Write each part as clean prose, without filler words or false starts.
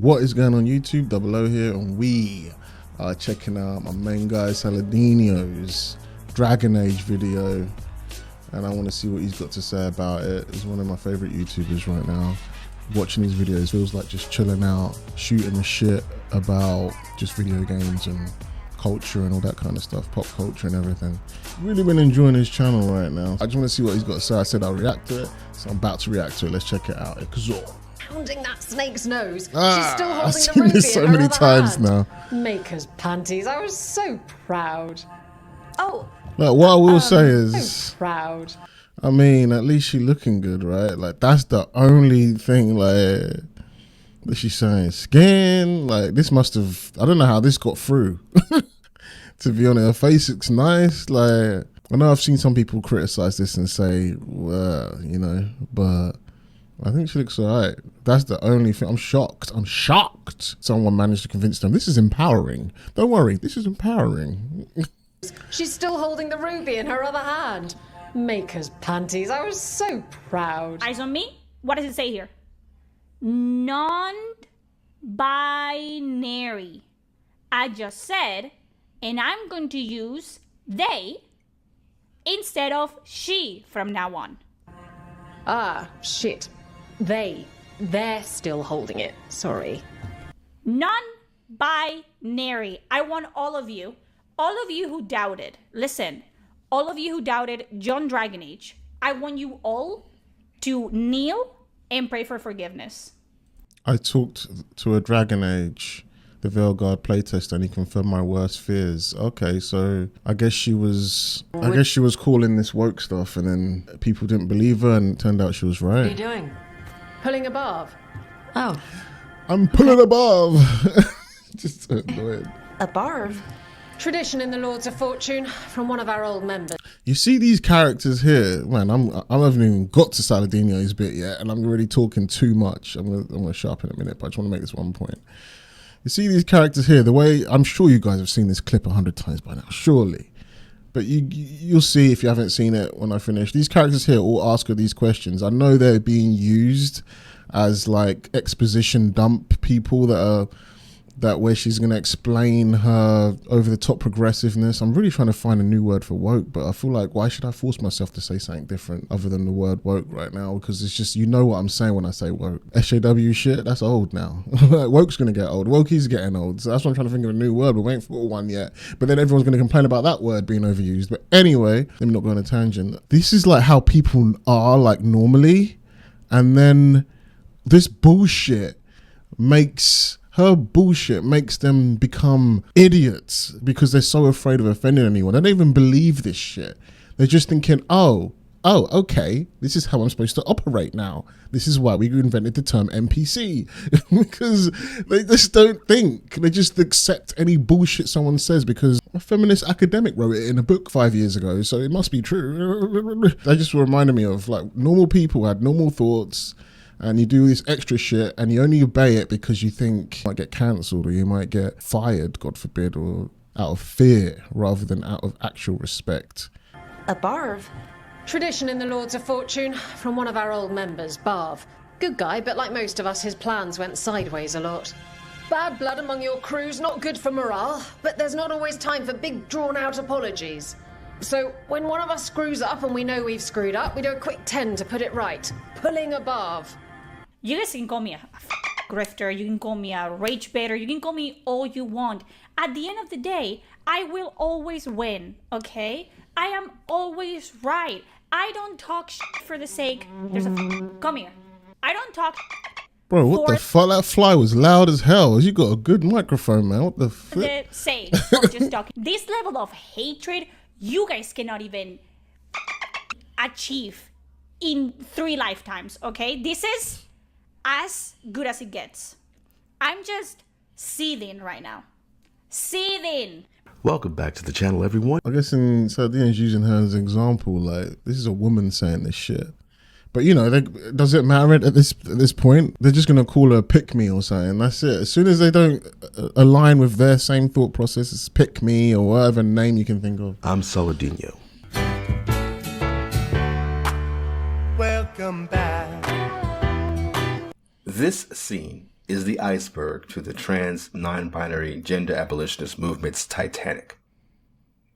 What is going on YouTube? Double O here, and we are checking out my main guy Saladino's Dragon Age video, and I want to see what he's got to say about it. He's one of my favorite YouTubers right now. Watching these videos feels like just chilling out, shooting the shit about just video games and culture and all that kind of stuff, pop culture and everything. Really been enjoying his channel right now. I just want to see what he's got to say. I said I'll react to it, so I'm about to react to it. Let's check it out. Pounding that snake's nose. She's still I've holding seen the ruby this so in her many other times hand. now. Maker's panties. I was so proud. Oh. Like, what I will say So is, proud. I mean, at least she looking good, right? Like, that's the only thing, like, that she's saying. Skin, like, this must have, I don't know how this got through. To be honest, her face looks nice. Like, I know I've seen some people criticize this and say, well, you know, but I think she looks all right. That's the only thing. I'm shocked. Someone managed to convince them. This is empowering. Don't worry, this is empowering. She's still holding the ruby in her other hand. Maker's panties. I was so proud. Eyes on me. What does it say here? Non-binary. I just said, and I'm going to use they instead of she from now on. Ah, shit. They're still holding it. Sorry. Non-binary. I want all of you who doubted, listen, all of you who doubted John Dragon Age, I want you all to kneel and pray for forgiveness. I talked to a Dragon Age, the Veilguard playtest, and he confirmed my worst fears. Okay, so I guess she was calling this woke stuff, and then people didn't believe her, and it turned out she was right. What are you doing? Pulling above. Oh. I'm pulling above. Just so annoying. Above? Tradition in the Lords of Fortune from one of our old members. You see these characters here, man. I haven't even got to Saladino's bit yet, and I'm already talking too much. I'm gonna shut up in a minute, but I just want to make this one point. You see these characters here, the way, I'm sure you guys have seen this clip 100 times by now, surely. But you'll see if you haven't seen it when I finish. These characters here all ask her these questions. I know they're being used as like exposition dump people that where she's going to explain her over-the-top progressiveness. I'm really trying to find a new word for woke, but I feel like, why should I force myself to say something different other than the word woke right now? Because it's just, you know what I'm saying when I say woke. SJW shit, that's old now. Woke's going to get old. Wokey's getting old. So that's why I'm trying to think of a new word. We ain't thought of one yet. But then everyone's going to complain about that word being overused. But anyway, let me not go on a tangent. This is like how people are like normally. And then this bullshit makes them become idiots because they're so afraid of offending anyone. They don't even believe this shit. They're just thinking, oh, okay, this is how I'm supposed to operate now. This is why we invented the term NPC. Because they just don't think. They just accept any bullshit someone says because a feminist academic wrote it in a book 5 years ago, so it must be true. That just reminded me of like normal people had normal thoughts, and you do this extra shit and you only obey it because you think you might get cancelled or you might get fired, God forbid, or out of fear rather than out of actual respect. A Barv? Tradition in the Lords of Fortune from one of our old members, Barv. Good guy, but like most of us, his plans went sideways a lot. Bad blood among your crews, not good for morale, but there's not always time for big drawn-out apologies. So when one of us screws up and we know we've screwed up, we do a quick 10 to put it right. Pulling a Barv. You guys can call me a grifter, you can call me a rage baiter, you can call me all you want. At the end of the day, I will always win, okay? I am always right. I don't talk shit for the sake. Come here. I don't talk. Bro, what the fuck? That fly was loud as hell. You got a good microphone, man. What the flip? The sake of just talking. This level of hatred, you guys cannot even achieve in 3 lifetimes, okay? This is as good as it gets. I'm just seething right now. Seething. Welcome back to the channel, everyone. I guess in Saladino's using her as an example, like, this is a woman saying this shit. But, you know, does it matter at this point? They're just going to call her pick me or something. That's it. As soon as they don't align with their same thought process, it's pick me or whatever name you can think of. I'm Saladino. Welcome back. This scene is the iceberg to the trans, non-binary, gender abolitionist movement's Titanic.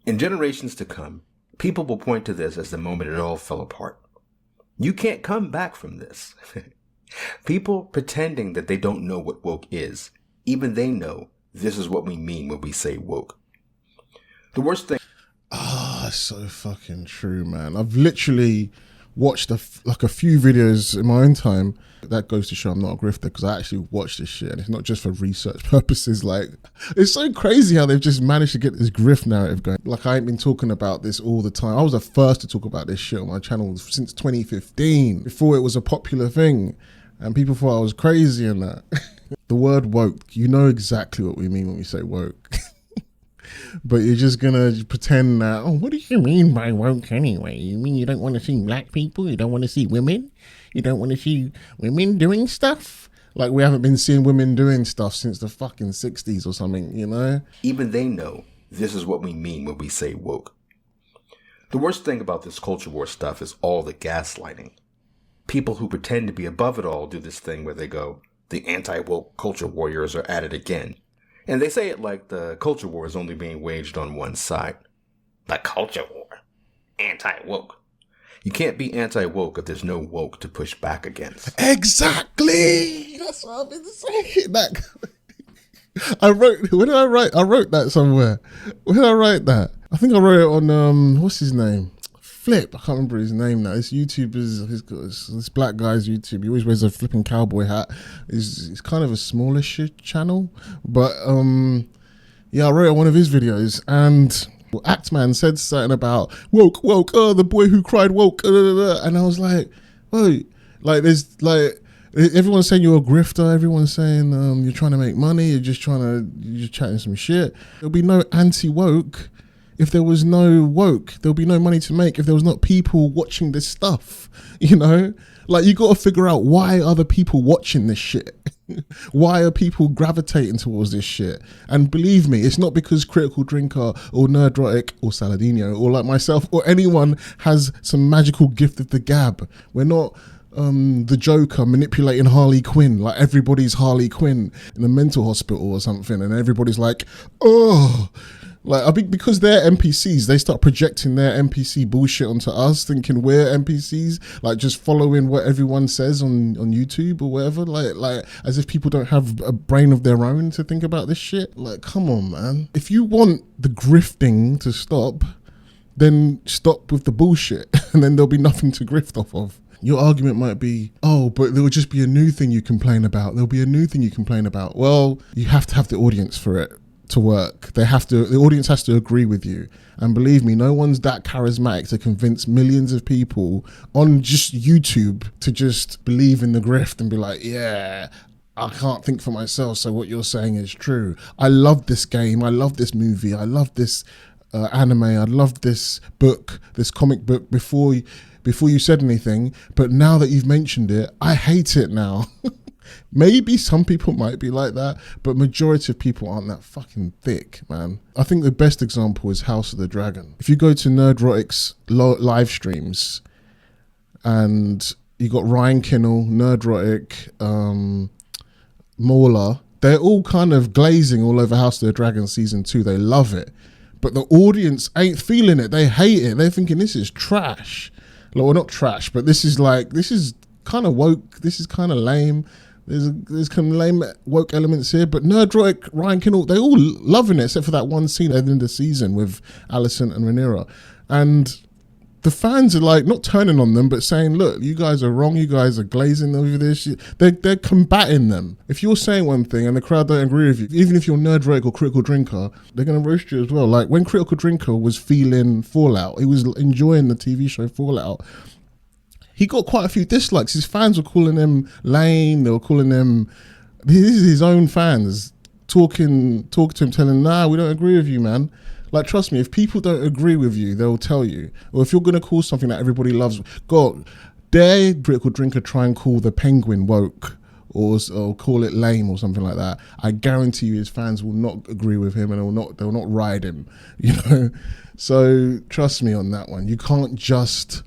In generations to come, people will point to this as the moment it all fell apart. You can't come back from this. People pretending that they don't know what woke is, even they know this is what we mean when we say woke. The worst thing... So fucking true, man. I've literally watched a few videos in my own time. That goes to show I'm not a grifter, because I actually watch this shit, and it's not just for research purposes. Like, it's so crazy how they've just managed to get this grift narrative going. Like, I ain't been talking about this all the time. I was the first to talk about this shit on my channel since 2015, before it was a popular thing, and people thought I was crazy and that. The word woke, you know exactly what we mean when we say woke. But you're just gonna pretend that, oh, what do you mean by woke anyway? You mean you don't want to see black people? You don't want to see women? You don't want to see women doing stuff? Like, we haven't been seeing women doing stuff since the fucking 60s or something, you know? Even they know this is what we mean when we say woke. The worst thing about this culture war stuff is all the gaslighting. People who pretend to be above it all do this thing where they go, the anti-woke culture warriors are at it again. And they say it like the culture war is only being waged on one side. The culture war. Anti-woke. You can't be anti-woke if there's no woke to push back against. Exactly! That's what I've been saying. I wrote that somewhere. Where did I write that? I think I wrote it on, what's his name? Flip, I can't remember his name now. This YouTuber's, this black guy's YouTube. He always wears a flipping cowboy hat. He's kind of a smallish channel, but yeah, I wrote one of his videos, and Actman said something about woke, the boy who cried woke, and I was like, wait, like there's like everyone's saying you're a grifter. Everyone's saying you're trying to make money. You're just chatting some shit. There'll be no anti-woke if there was no woke. There'll be no money to make if there was not people watching this stuff, you know? Like, you got to figure out, why are the people watching this shit? Why are people gravitating towards this shit? And believe me, it's not because Critical Drinker or Nerdrotic or Saladino or like myself or anyone has some magical gift of the gab. We're not the Joker manipulating Harley Quinn, like everybody's Harley Quinn in a mental hospital or something, and everybody's like, oh... Like, I think because they're NPCs, they start projecting their NPC bullshit onto us, thinking we're NPCs, like just following what everyone says on YouTube or whatever, like as if people don't have a brain of their own to think about this shit. Like, come on, man. If you want the grifting to stop, then stop with the bullshit, and then there'll be nothing to grift off of. Your argument might be, oh, but there will just be a new thing you complain about. There'll be a new thing you complain about. Well, you have to have the audience for it to work. The audience has to agree with you. And believe me, no one's that charismatic to convince millions of people on just YouTube to just believe in the grift and be like, yeah, I can't think for myself, so what you're saying is true. I love this game. I love this movie. I love this anime. I love this book, this comic book before you said anything. But now that you've mentioned it, I hate it now. Maybe some people might be like that, but majority of people aren't that fucking thick, man. I think the best example is House of the Dragon. If you go to Nerdrotic's live streams, and you got Ryan Kinnell, Nerdrotic, Mauler, they're all kind of glazing all over House of the Dragon season 2. They love it, but the audience ain't feeling it. They hate it. They're thinking this is trash. Well, not trash, but this is kind of woke. This is kind of lame. There's kind of lame woke elements here, but Nerdrotic, Ryan Kinnell, they all loving it, except for that one scene at the end of the season with Alicent and Rhaenyra. And the fans are like, not turning on them, but saying, look, you guys are wrong. You guys are glazing over this. They're combating them. If you're saying one thing and the crowd don't agree with you, even if you're Nerdrotic or Critical Drinker, they're going to roast you as well. Like, when Critical Drinker was feeling Fallout, he was enjoying the TV show Fallout, he got quite a few dislikes. His fans were calling him lame. They were calling him, this is his own fans talking to him, telling him, nah, we don't agree with you, man. Like, trust me, if people don't agree with you, they'll tell you. Or if you're going to call something that everybody loves, dare Critical Drinker try and call the Penguin woke or call it lame or something like that. I guarantee you his fans will not agree with him, and they'll not ride him, you know? So trust me on that one. You can't just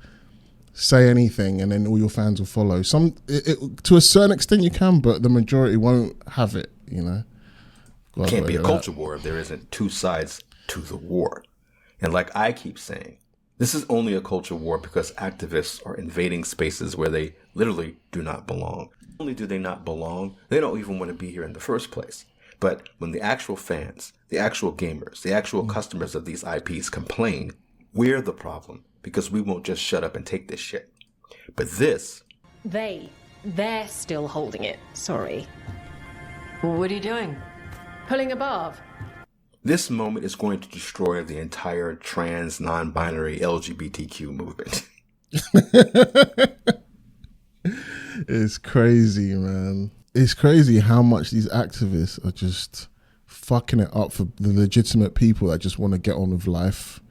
say anything and then all your fans will follow. To a certain extent you can, but the majority won't have it, you know. It can't be a culture war if there isn't two sides to the war. And like I keep saying, this is only a culture war because activists are invading spaces where they literally do not belong. Not only do they not belong, they don't even want to be here in the first place. But when the actual fans, the actual gamers, the actual customers of these IPs complain, we're the problem because we won't just shut up and take this shit. But this... They're still holding it. Sorry. What are you doing? Pulling a Barv. This moment is going to destroy the entire trans, non-binary LGBTQ movement. It's crazy, man. It's crazy how much these activists are just fucking it up for the legitimate people that just want to get on with life,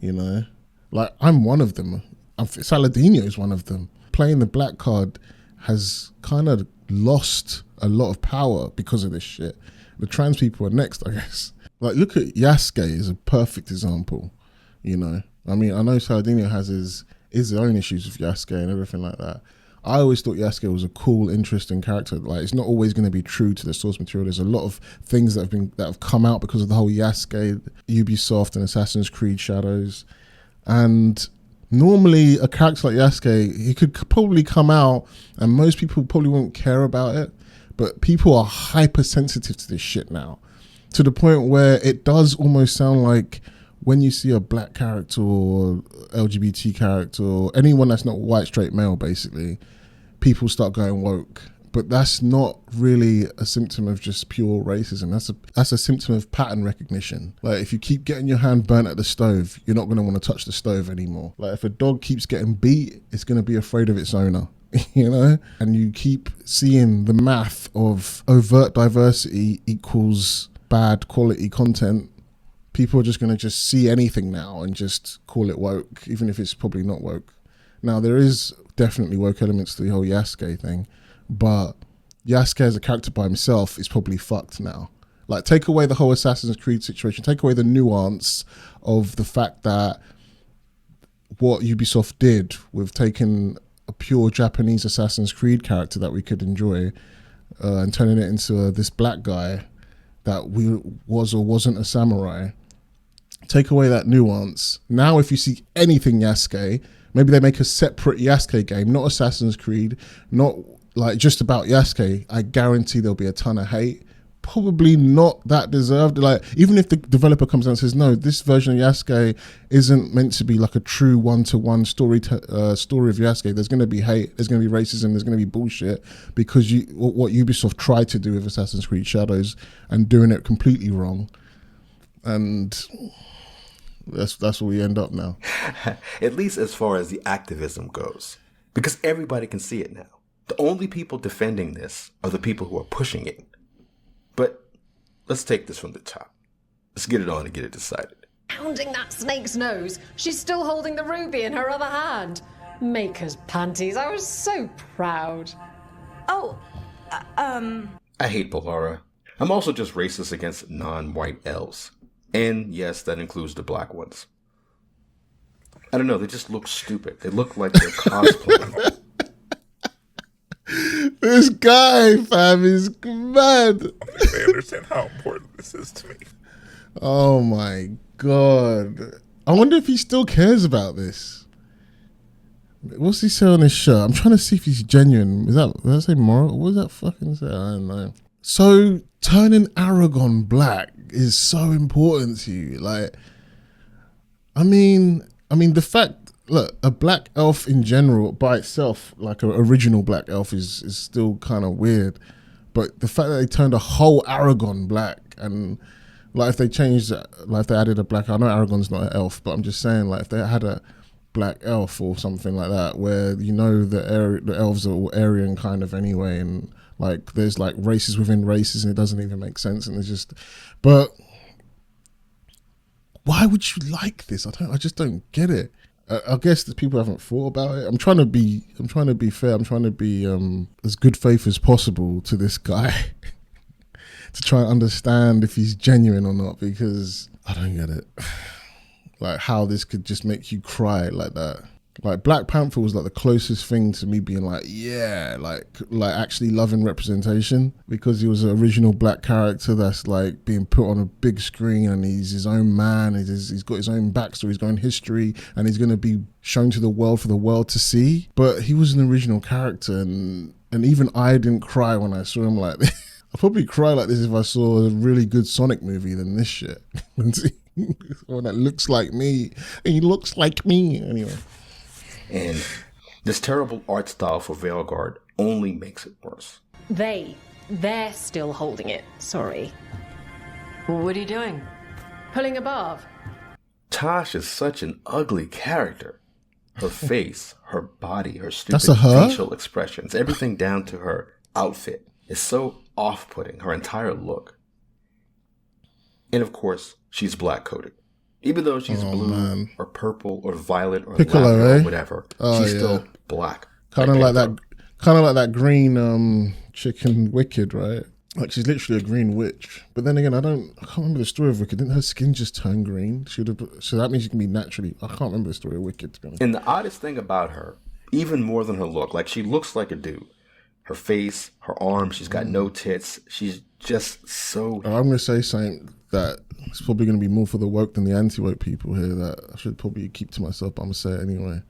you know? Like, I'm one of them. Saladino is one of them. Playing the black card has kind of lost a lot of power because of this shit. The trans people are next, I guess. Like, look at Yasuke is a perfect example, you know? I mean, I know Saladino has his own issues with Yasuke and everything like that. I always thought Yasuke was a cool, interesting character. Like, it's not always going to be true to the source material. There's a lot of things that have come out because of the whole Yasuke, Ubisoft, and Assassin's Creed Shadows. And normally, a character like Yasuke, he could probably come out, and most people probably won't care about it. But people are hypersensitive to this shit now, to the point where it does almost sound like when you see a black character or LGBT character or anyone that's not white straight male, basically, people start going woke. But that's not really a symptom of just pure racism. That's a symptom of pattern recognition. Like, if you keep getting your hand burnt at the stove, you're not going to want to touch the stove anymore. Like, if a dog keeps getting beat, it's going to be afraid of its owner. You know, and you keep seeing the math of overt diversity equals bad quality content. People are just going to just see anything now and just call it woke, even if it's probably not woke. Now, there is definitely woke elements to the whole Yasuke thing, but Yasuke as a character by himself is probably fucked now. Like, take away the whole Assassin's Creed situation, take away the nuance of the fact that what Ubisoft did with taking a pure Japanese Assassin's Creed character that we could enjoy and turning it into this black guy that was or wasn't a samurai. Take away that nuance. Now if you see anything Yasuke, maybe they make a separate Yasuke game, not Assassin's Creed, not like just about Yasuke. I guarantee there'll be a ton of hate. Probably not that deserved. Like, even if the developer comes out and says, no, this version of Yasuke isn't meant to be like a true one-to-one story of Yasuke, there's going to be hate, there's going to be racism, there's going to be bullshit, because what Ubisoft tried to do with Assassin's Creed Shadows and doing it completely wrong. And that's where we end up now. At least as far as the activism goes. Because everybody can see it now. The only people defending this are the people who are pushing it. But let's take this from the top. Let's get it on and get it decided. Pounding that snake's nose. She's still holding the ruby in her other hand. Maker's panties. I was so proud. I hate Polara. I'm also just racist against non-white elves. And yes, that includes the black ones. I don't know, they just look stupid. They look like they're cosplaying. This guy, fam, is mad. They understand how important this is to me. Oh my God. I wonder if he still cares about this. What's he say on his shirt? I'm trying to see if he's genuine. Did I say moral? What does that fucking say? I don't know. So turning Aragon black is so important to you. Like, I mean the fact, look, a black elf in general by itself, like an original black elf, is still kind of weird. But the fact that they turned a whole Aragon black, and like if they changed, like if they added a black, I know Aragon's not an elf, but I'm just saying, like if they had a black elf or something like that, where you know the elves are all Aryan kind of anyway, and like there's like races within races, and it doesn't even make sense, and it's just, but why would you like this? I just don't get it. I guess that people haven't thought about it. I'm trying to be fair. I'm trying to be as good faith as possible to this guy to try and understand if he's genuine or not, because I don't get it. Like how this could just make you cry like that. Like Black Panther was like the closest thing to me being like, yeah, like actually loving representation, because he was an original black character that's like being put on a big screen, and he's his own man. He's got his own backstory, he's got his own history, and he's going to be shown to the world for the world to see. But he was an original character, and even I didn't cry when I saw him like this. I'd probably cry like this if I saw a really good Sonic movie than this shit. One that looks like me. He looks like me. Anyway. And this terrible art style for Veilguard only makes it worse. They're still holding it. Sorry. What are you doing? Pulling a Barv. Tosh is such an ugly character. Her face, her body, her stupid facial expressions, everything down to her outfit is so off-putting, her entire look. And of course, she's black-coded. Even though she's blue or purple or violet or Piccolo, lavender or whatever, she's still black. Kind of like that green chicken Wicked, right? Like she's literally a green witch. But then again, I can't remember the story of Wicked. Didn't her skin just turn green? So that means she can be naturally. I can't remember the story of Wicked, to be honest. And the oddest thing about her, even more than her look, like she looks like a dude. Her face, her arms, she's got no tits. She's just so... I'm going to say something that it's probably going to be more for the woke than the anti-woke people here, that I should probably keep to myself, but I'm going to say it anyway.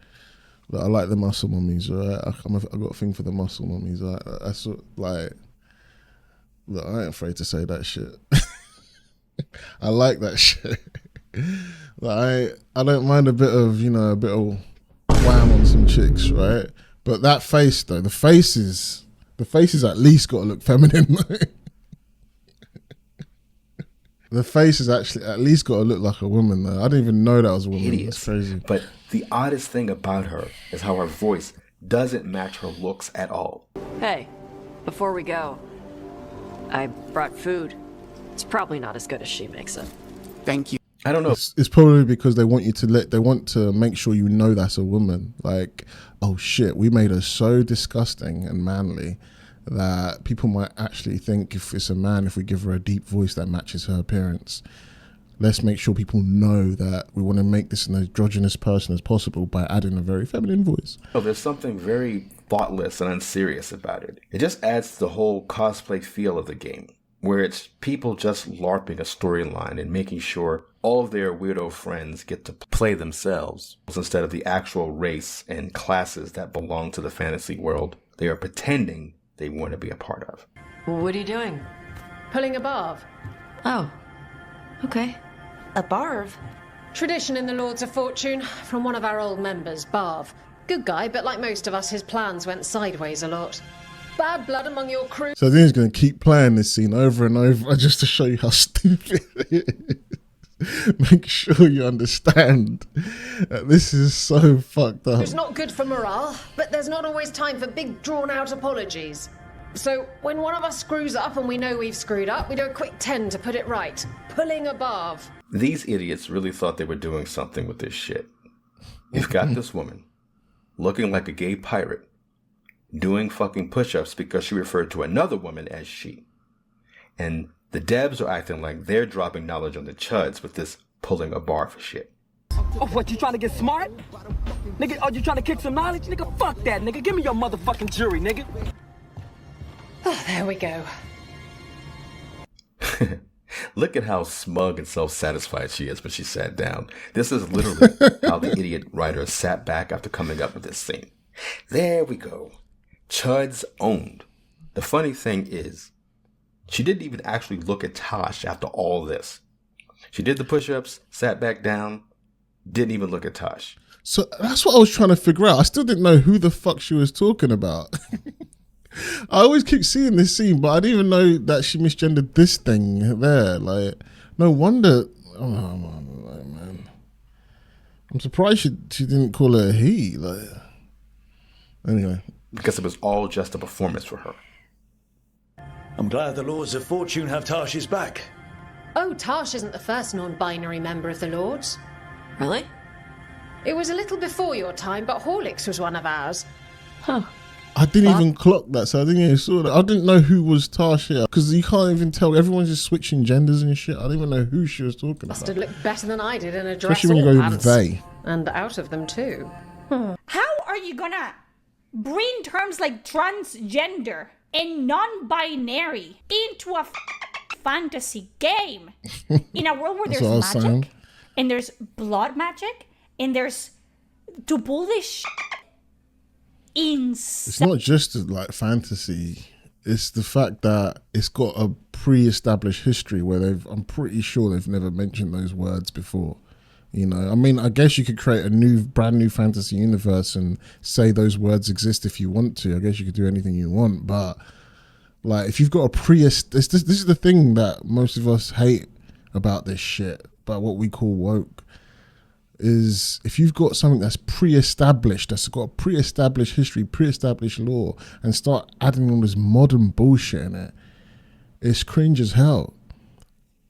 But I like the muscle mummies, right? I've got a thing for the muscle mummies. That's like... Look, I ain't afraid to say that shit. I like that shit. Like, I don't mind a bit of wham on some chicks, right? But that face, though, the face is at least got to look feminine. The face is actually at least got to look like a woman, though. I didn't even know that was a woman. Hideous. That's crazy. But the oddest thing about her is how her voice doesn't match her looks at all. Hey, before we go, I brought food. It's probably not as good as she makes it. Thank you. I don't know. It's probably because they want to make sure you know that's a woman. Like, oh shit, we made her so disgusting and manly that people might actually think if it's a man, if we give her a deep voice that matches her appearance. Let's make sure people know that we want to make this an androgynous person as possible by adding a very feminine voice. Oh, there's something very thoughtless and unserious about it. It just adds to the whole cosplay feel of the game, where it's people just LARPing a storyline and making sure all of their weirdo friends get to play themselves instead of the actual race and classes that belong to the fantasy world they are pretending they want to be a part of. What are you doing? Pulling a Barv. Oh, okay. A Barv? Tradition in the Lords of Fortune from one of our old members, Barv. Good guy, but like most of us, his plans went sideways a lot. Bad blood among your crew. So I think he's going to keep playing this scene over and over just to show you how stupid it is. Make sure you understand that this is so fucked up. It's not good for morale, but there's not always time for big drawn-out apologies. So when one of us screws up and we know we've screwed up, we do a quick 10 to put it right. Pulling a Barv. These idiots really thought they were doing something with this shit. You've got this woman looking like a gay pirate, doing fucking push-ups because she referred to another woman as she. And the devs are acting like they're dropping knowledge on the chuds with this pulling a Barv shit. Oh, what, you trying to get smart? Nigga, oh, you trying to kick some knowledge? Nigga, fuck that, nigga. Give me your motherfucking jury, nigga. Oh, there we go. Look at how smug and self-satisfied she is when she sat down. This is literally how the idiot writer sat back after coming up with this scene. There we go. Chuds owned. The funny thing is, she didn't even actually look at Tosh after all this. She did the push-ups, sat back down, didn't even look at Tosh. So that's what I was trying to figure out. I still didn't know who the fuck she was talking about. I always keep seeing this scene, but I didn't even know that she misgendered this thing there. Like, no wonder. Oh man, I'm surprised she didn't call her a he. Like, anyway, because it was all just a performance for her. I'm glad the Lords of Fortune have Tarsh's back. Oh, Tarsh isn't the first non-binary member of the Lords. Really? It was a little before your time, but Horlicks was one of ours. Huh. I didn't even clock that, so I didn't even saw that. I didn't know who was Tarsh here, because you can't even tell. Everyone's just switching genders and shit. I didn't even know who she was talking Must about. have looked better than I did in a dress Especially when or you go pants. they. And out of them too. How are you gonna bring terms like transgender and non-binary into a fantasy game in a world where That's there's what I was saying. magic and there's blood magic and there's to pull this It's insane? not just like fantasy. It's the fact that it's got a pre-established history where I'm pretty sure they've never mentioned those words before. You know, I mean, I guess you could create a brand new fantasy universe and say those words exist if you want to. I guess you could do anything you want, but like if you've got a this is the thing that most of us hate about this shit, about what we call woke, is if you've got something that's pre-established, that's got a pre-established history, pre-established law, and start adding all this modern bullshit in it, it's cringe as hell.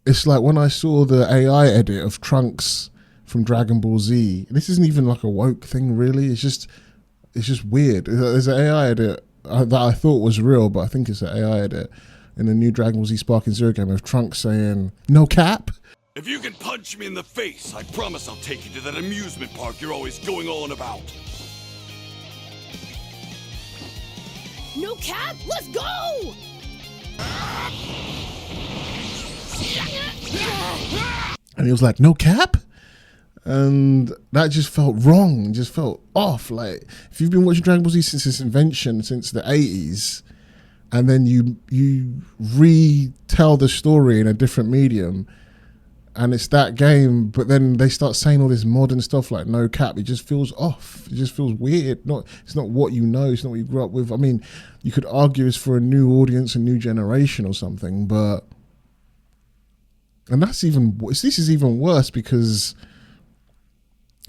It's like when I saw the AI edit of Trunks from Dragon Ball Z. This isn't even like a woke thing, really. It's just weird. There's an AI edit that I thought was real, but I think it's an AI edit in the new Dragon Ball Z Sparking Zero game of Trunks saying, "No cap." If you can punch me in the face, I promise I'll take you to that amusement park you're always going on about. No cap? Let's go! And he was like, "No cap?" And that just felt wrong, just felt off. Like, if you've been watching Dragon Ball Z since its invention, since the 80s, and then you retell the story in a different medium, and it's that game, but then they start saying all this modern stuff like no cap, it just feels off. It just feels weird. It's not what you know, it's not what you grew up with. I mean, you could argue it's for a new audience, a new generation or something, but... And this is even worse because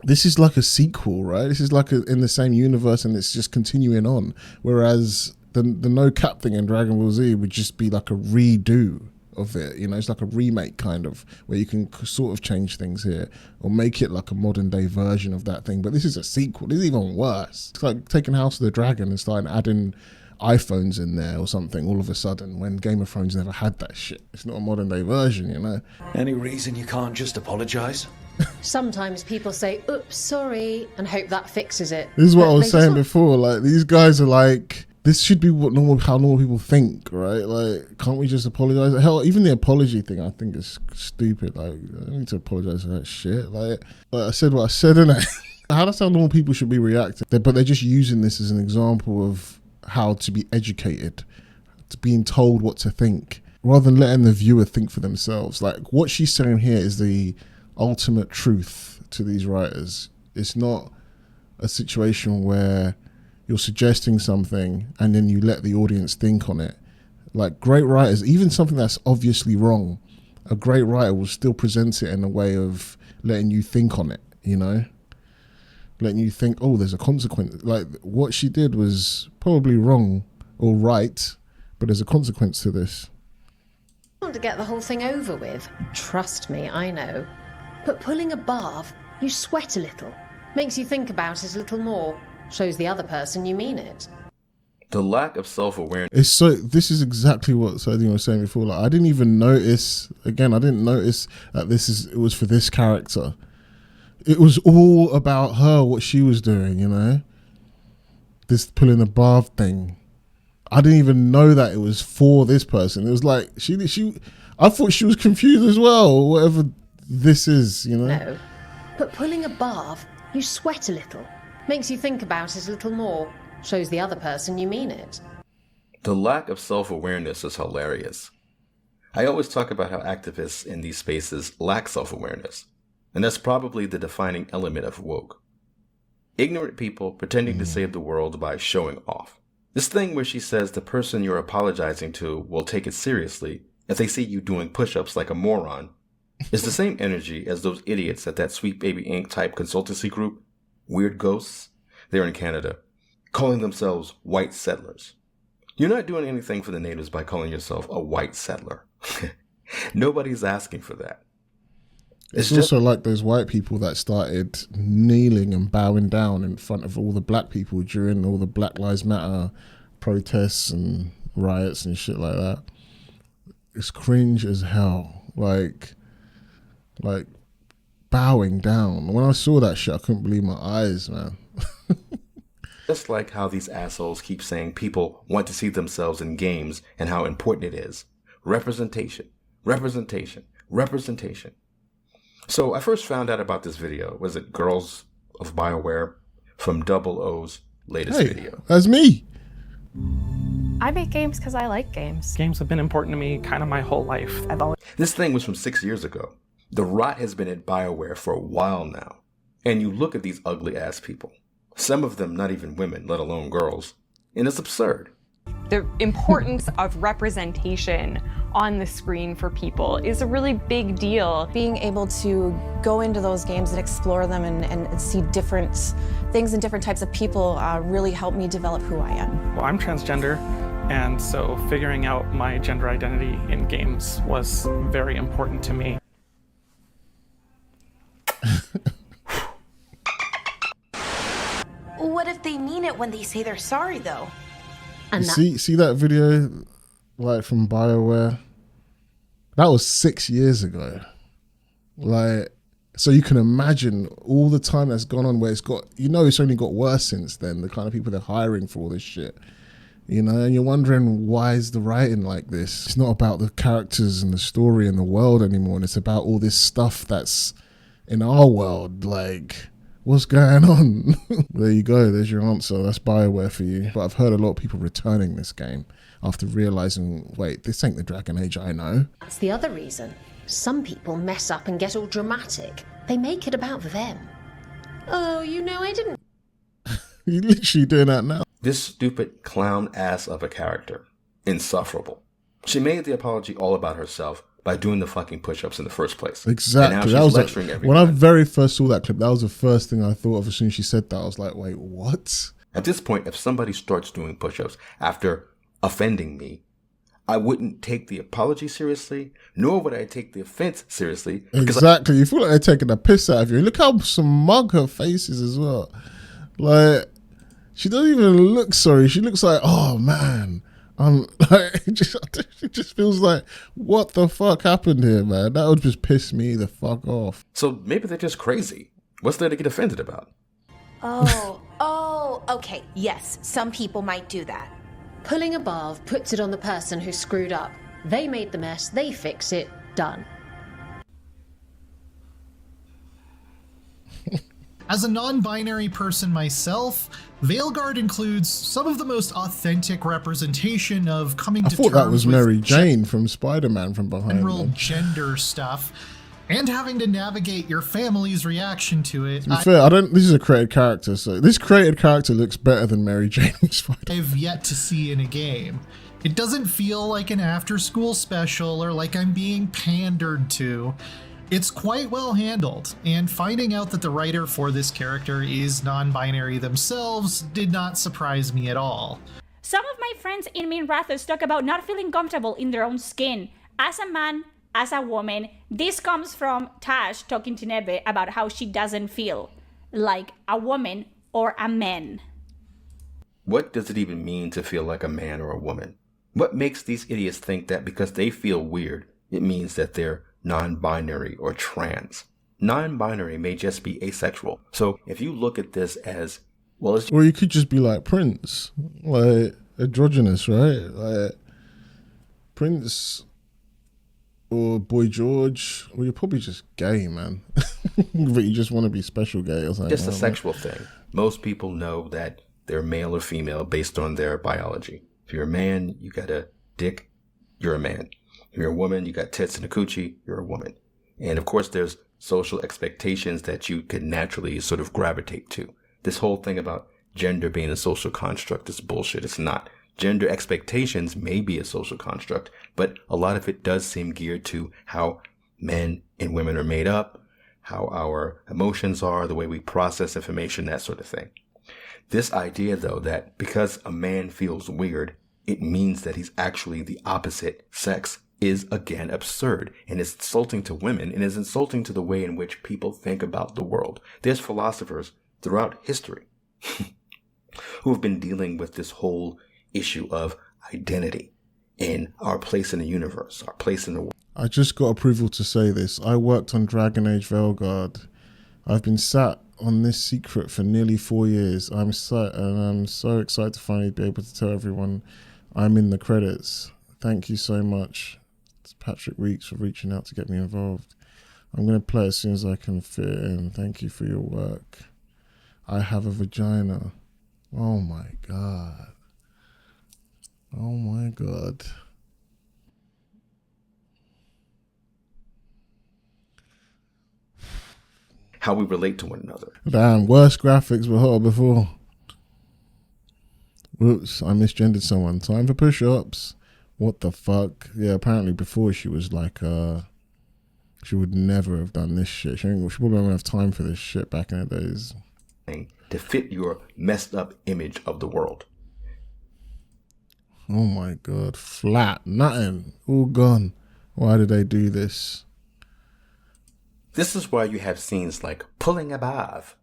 this is like a sequel, right? This is like in the same universe and it's just continuing on. Whereas the no cap thing in Dragon Ball Z would just be like a redo of it. You know, it's like a remake kind of, where you can sort of change things here or make it like a modern day version of that thing. But this is a sequel. This is even worse. It's like taking House of the Dragon and starting adding iPhones in there or something all of a sudden when Game of Thrones never had that shit. It's not a modern day version, you know. Any reason you can't just apologise? Sometimes people say, oops, sorry, and hope that fixes it. This is what But I was they just saying before. Like, these guys are like, this should be how normal people think, right? Like, can't we just apologize? Hell, even the apology thing, I think is stupid. Like, I don't need to apologize for that shit. Like I said what I said, innit? How that's how normal people should be reacting. But they're just using this as an example of how to be educated, to being told what to think, rather than letting the viewer think for themselves. Like, what she's saying here is the ultimate truth to these writers. It's not a situation where you're suggesting something and then you let the audience think on it. Like, great writers, even something that's obviously wrong, a great writer will still present it in a way of letting you think on it, you know? Letting you think, oh, there's a consequence. Like, what she did was probably wrong or right, but there's a consequence to this. want to get the whole thing over with. Trust me, I know. But pulling a bath, you sweat a little. Makes you think about it a little more. Shows the other person you mean it. The lack of self-awareness. This is exactly what Sardine was saying before. Like, I didn't even notice, again, I didn't notice that it was for this character. It was all about her, what she was doing, you know? This pulling a bath thing. I didn't even know that it was for this person. It was like, I thought she was confused as well, whatever this is, you know? No. But pulling a bath, you sweat a little. Makes you think about it a little more. Shows the other person you mean it. The lack of self-awareness is hilarious. I always talk about how activists in these spaces lack self-awareness, and that's probably the defining element of woke. Ignorant people pretending to save the world by showing off. This thing where she says the person you're apologizing to will take it seriously if they see you doing push-ups like a moron is the same energy as those idiots at that Sweet Baby Inc. type consultancy group, Weird Ghosts. They're in Canada, calling themselves white settlers. You're not doing anything for the natives by calling yourself a white settler. Nobody's asking for that. It's also like those white people that started kneeling and bowing down in front of all the black people during all the Black Lives Matter protests and riots and shit like that. It's cringe as hell. Like bowing down. When I saw that shit, I couldn't believe my eyes, man. Just like how these assholes keep saying people want to see themselves in games and how important it is. Representation, representation, representation. So I first found out about this video, was it Girls of BioWare, from Double O's latest video. That's me. I make games because I like games. Games have been important to me kind of my whole life. This thing was from 6 years ago. The rot has been at BioWare for a while now. And you look at these ugly ass people. Some of them not even women, let alone girls. And it's absurd. The importance of representation on the screen for people is a really big deal. Being able to go into those games and explore them and see different things and different types of people really helped me develop who I am. Well, I'm transgender, and so figuring out my gender identity in games was very important to me. What if they mean it when they say they're sorry, though? And see that video, like, from BioWare? That was 6 years ago. Like, so you can imagine all the time that's gone on where it's got, it's only got worse since then, the kind of people they're hiring for all this shit. And you're wondering, why is the writing like this? It's not about the characters and the story and the world anymore, and it's about all this stuff that's in our world, like... What's going on? There you go. There's your answer. That's BioWare for you. But I've heard a lot of people returning this game after realizing, wait, this ain't the Dragon Age I know. That's the other reason. Some people mess up and get all dramatic. They make it about them. Oh, I didn't... You're literally doing that now. This stupid clown ass of a character. Insufferable. She made the apology all about herself by doing the fucking push-ups in the first place. Exactly. That was lecturing everyone. When I very first saw that clip, that was the first thing I thought of as soon as she said that. I was like, wait, what? At this point, if somebody starts doing push-ups after offending me, I wouldn't take the apology seriously, nor would I take the offense seriously. Exactly. You feel like they're taking a piss out of you. Look how smug her face is as well. Like, she doesn't even look sorry. She looks like, oh, man. Like, it just feels like, what the fuck happened here, man? That would just piss me the fuck off. So maybe they're just crazy. What's there to get offended about? Okay. Yes, some people might do that. Pulling a barb puts it on the person who screwed up. They made the mess, they fix it, done. As a non-binary person myself, Veilguard includes some of the most authentic representation of coming to terms with... I thought that was Mary Jane from Spider-Man from behind. General gender stuff, and having to navigate your family's reaction to it. To be fair, this is a created character, so this created character looks better than Mary Jane from Spider-Man. I've yet to see in a game. It doesn't feel like an after-school special or like I'm being pandered to. It's quite well handled, and finding out that the writer for this character is non-binary themselves did not surprise me at all. Some of my friends in Minrathos talk about not feeling comfortable in their own skin. As a man, as a woman, this comes from Tash talking to Nebe about how she doesn't feel like a woman or a man. What does it even mean to feel like a man or a woman? What makes these idiots think that because they feel weird, it means that they're non-binary or trans? Non-binary may just be asexual. So if you look at this as, well, or you could just be like Prince, like androgynous, right? Like Prince or Boy George, well, you're probably just gay, man. But you just want to be special gay or something. Just a sexual thing. Most people know that they're male or female based on their biology. If you're a man, you got a dick, you're a man. If you're a woman, you got tits and a coochie, you're a woman. And of course, there's social expectations that you could naturally sort of gravitate to. This whole thing about gender being a social construct is bullshit. It's not. Gender expectations may be a social construct, but a lot of it does seem geared to how men and women are made up, how our emotions are, the way we process information, that sort of thing. This idea, though, that because a man feels weird, it means that he's actually the opposite sex is again absurd and is insulting to women and is insulting to the way in which people think about the world. There's philosophers throughout history who have been dealing with this whole issue of identity and our place in the universe, our place in the world. I just got approval to say this. I worked on Dragon Age Veilguard. I've been sat on this secret for nearly 4 years. I'm so excited to finally be able to tell everyone I'm in the credits. Thank you so much to Patrick Weeks for reaching out to get me involved. I'm going to play as soon as I can fit in. Thank you for your work. I have a vagina. Oh my God. Oh my God. How we relate to one another. Damn, worse graphics were hot before. Whoops, I misgendered someone. Time for push-ups. What the fuck? Yeah, apparently before she was like, she would never have done this shit. She probably wouldn't have time for this shit back in the days. To fit your messed up image of the world. Oh my God, flat, nothing, all gone. Why did they do this? This is why you have scenes like pulling above.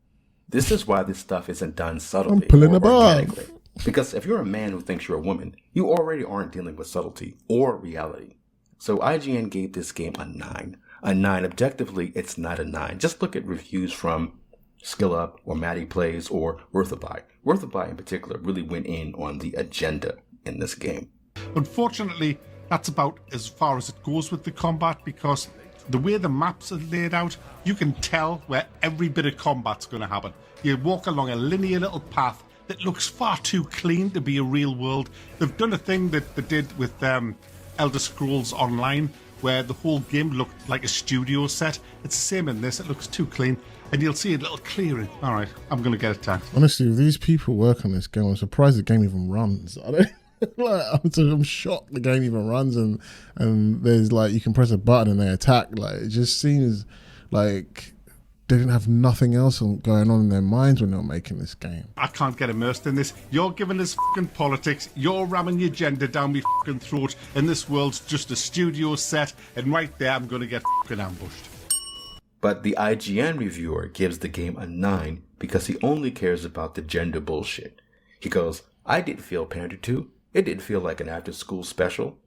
This is why this stuff isn't done subtly. I'm pulling or above. organically. Because if you're a man who thinks you're a woman, you already aren't dealing with subtlety or reality. So IGN gave this game a 9. A 9. Objectively, it's not a 9. Just look at reviews from Skill Up or Maddie Plays or Worth a Buy. Worth a Buy in particular really went in on the agenda in this game. Unfortunately, that's about as far as it goes with the combat, because the way the maps are laid out, you can tell where every bit of combat's going to happen. You walk along a linear little path that looks far too clean to be a real world. They've done a thing that they did with Elder Scrolls Online, where the whole game looked like a studio set. It's the same in this. It looks too clean. And you'll see a little clearing. All right, I'm going to get attacked. Honestly, if these people work on this game, I'm surprised the game even runs. I don't... I'm shocked the game even runs, and there's like, you can press a button and they attack. Like, it just seems like they didn't have nothing else going on in their minds when they were making this game. I can't get immersed in this. You're giving us fucking politics. You're ramming your gender down my fucking throat, and this world's just a studio set, and right there I'm going to get fucking ambushed. But the IGN reviewer gives the game a 9 because he only cares about the gender bullshit. He goes, I didn't feel pandered to. It didn't feel like an after-school special.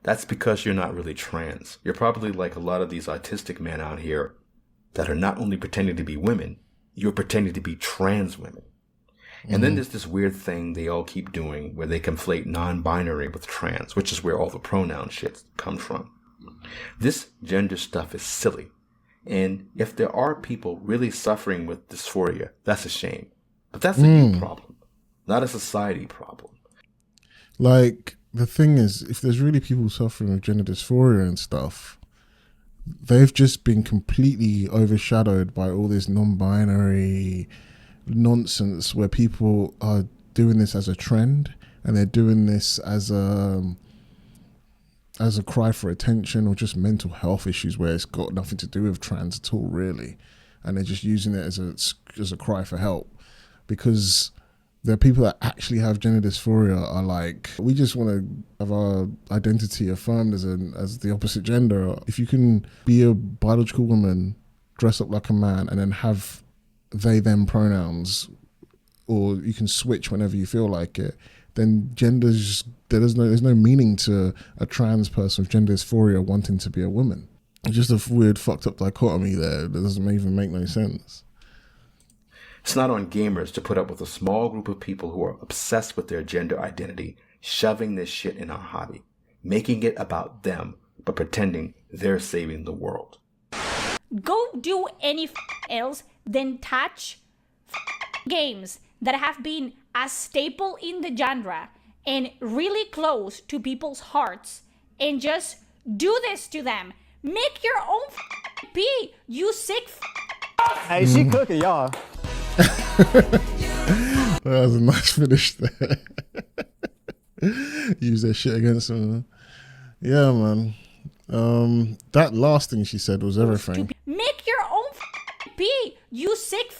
That's because you're not really trans. You're probably like a lot of these autistic men out here that are not only pretending to be women, you're pretending to be trans women. And then there's this weird thing they all keep doing where they conflate non-binary with trans, which is where all the pronoun shit comes from. This gender stuff is silly. And if there are people really suffering with dysphoria, that's a shame. But that's a you problem, not a society problem. Like, the thing is, if there's really people suffering with gender dysphoria and stuff, they've just been completely overshadowed by all this non-binary nonsense where people are doing this as a trend, and they're doing this as a cry for attention, or just mental health issues where it's got nothing to do with trans at all, really. And they're just using it as a cry for help, because the people that actually have gender dysphoria are like, we just want to have our identity affirmed as the opposite gender. If you can be a biological woman, dress up like a man, and then have they, them pronouns, or you can switch whenever you feel like it, then gender's there's no meaning to a trans person with gender dysphoria wanting to be a woman. It's just a weird, fucked up dichotomy there that doesn't even make no sense. It's not on gamers to put up with a small group of people who are obsessed with their gender identity, shoving this shit in our hobby, making it about them, but pretending they're saving the world. Go do any else than touch games that have been a staple in the genre and really close to people's hearts, and just do this to them. Make your own pee, you sick Hey, she cooking, y'all. That was a nice finish there. Use that shit against him. Yeah, man. That last thing she said was everything. Make your own pee, you sick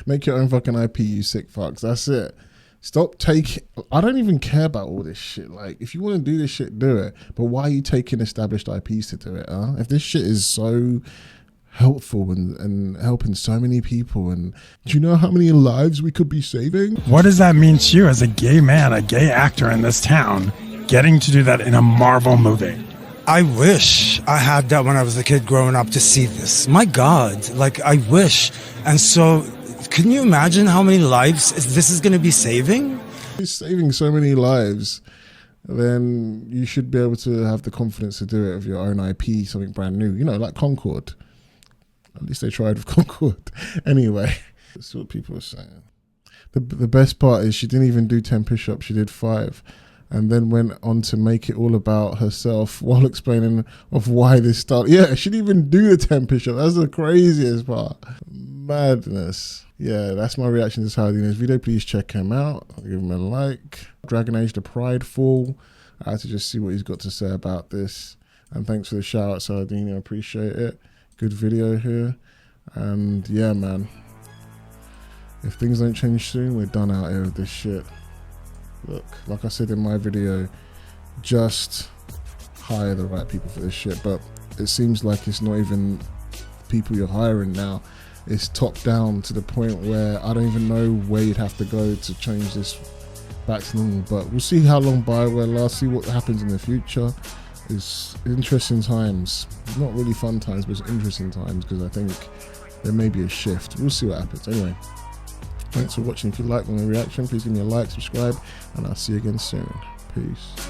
Make your own fucking IP, you sick fucks. That's it. Stop taking... I don't even care about all this shit. Like, if you want to do this shit, do it. But why are you taking established IPs to do it, huh? If this shit is so helpful and helping so many people, and do you know how many lives we could be saving? What does that mean to you as a gay man, a gay actor in this town, getting to do that in a Marvel movie? I wish I had that when I was a kid growing up to see this. My God, like I wish. And so, can you imagine how many lives this is going to be saving? It's saving so many lives. Then you should be able to have the confidence to do it with your own IP, something brand new. You know, like Concord. At least they tried with Concord. Anyway, that's what people are saying. The best part is she didn't even do 10 push-ups, she did 5. And then went on to make it all about herself while explaining of why this started. Yeah, she didn't even do the 10 push-ups. That's the craziest part. Madness. Yeah, that's my reaction to Saladino's video. Please check him out. Give him a like. Dragon Age the Prideful. I had to just see what he's got to say about this. And thanks for the shout out, Saladino. I appreciate it. Good video here. And yeah, man. If things don't change soon, we're done out here with this shit. Look, like I said in my video, just hire the right people for this shit. But it seems like it's not even people you're hiring now. It's top down to the point where I don't even know where you'd have to go to change this back to normal. But we'll see how long BioWare lasts, see what happens in the future. It's interesting times. Not really fun times, but it's interesting times because I think there may be a shift. We'll see what happens. Anyway, thanks for watching. If you like my reaction, please give me a like, subscribe, and I'll see you again soon. Peace.